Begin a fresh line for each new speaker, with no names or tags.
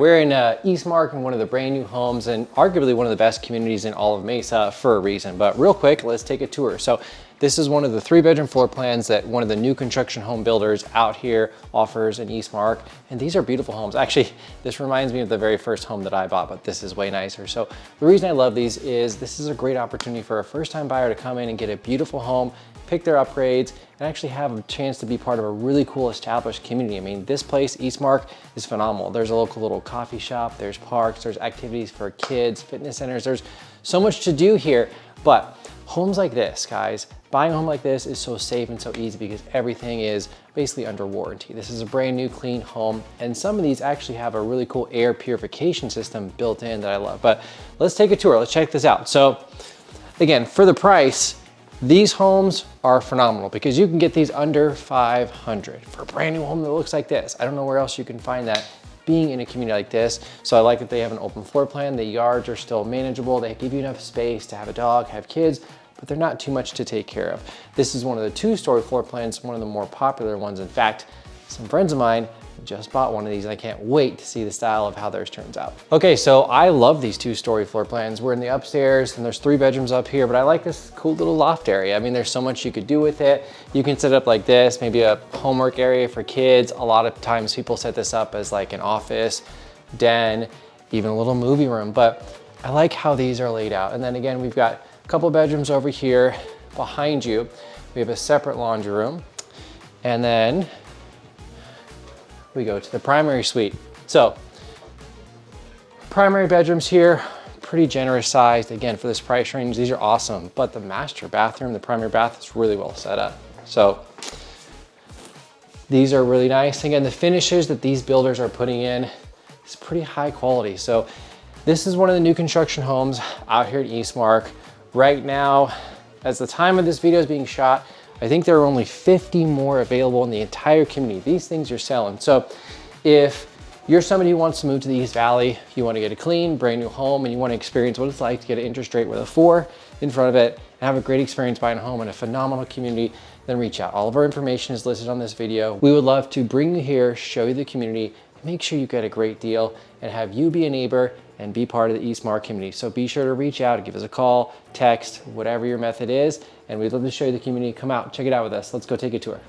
We're in Eastmark in one of the brand new homes and arguably one of the best communities in all of Mesa for a reason. But real quick, let's take a tour. So this is one of the 3-bedroom floor plans that one of the new construction home builders out here offers in Eastmark. And these are beautiful homes. Actually, this reminds me of the very first home that I bought, but this is way nicer. So the reason I love these is this is a great opportunity for a first-time buyer to come in and get a beautiful home, pick their upgrades, and actually have a chance to be part of a really cool established community. I mean, this place, Eastmark, is phenomenal. There's a local little coffee shop, there's parks, there's activities for kids, fitness centers, there's so much to do here. But homes like this, guys, buying a home like this is so safe and so easy because everything is basically under warranty. This is a brand new clean home, and some of these actually have a really cool air purification system built in that I love. But let's take a tour, let's check this out. So again, for the price, these homes are phenomenal because you can get these under $500 for a brand new home that looks like this. I don't know where else you can find that being in a community like this. So I like that they have an open floor plan. The yards are still manageable. They give you enough space to have a dog, have kids, but they're not too much to take care of. This is one of the 2-story floor plans, one of the more popular ones. In fact, some friends of mine just bought one of these and I can't wait to see the style of how theirs turns out. Okay, so I love these 2-story floor plans. We're in the upstairs and there's 3 bedrooms up here, but I like this cool little loft area. I mean, there's so much you could do with it. You can set it up like this, maybe a homework area for kids. A lot of times people set this up as like an office, den, even a little movie room, but I like how these are laid out. And then again, we've got a couple bedrooms over here behind you. We have a separate laundry room, and then we go to the primary suite. So primary bedrooms here, pretty generous sized. Again, for this price range, these are awesome. But the master bathroom, the primary bath is really well set up. So these are really nice. Again, the finishes that these builders are putting in is pretty high quality. So this is one of the new construction homes out here at Eastmark. Right now, as the time of this video is being shot, I think there are only 50 more available in the entire community. These things are selling. So if you're somebody who wants to move to the East Valley, you want to get a clean, brand new home, and you want to experience what it's like to get an interest rate with a 4 in front of it and have a great experience buying a home in a phenomenal community, then reach out. All of our information is listed on this video. We would love to bring you here, show you the community, make sure you get a great deal, and have you be a neighbor and be part of the Eastmark community. So be sure to reach out, give us a call, text, whatever your method is, and we'd love to show you the community. Come out, check it out with us. Let's go take a tour.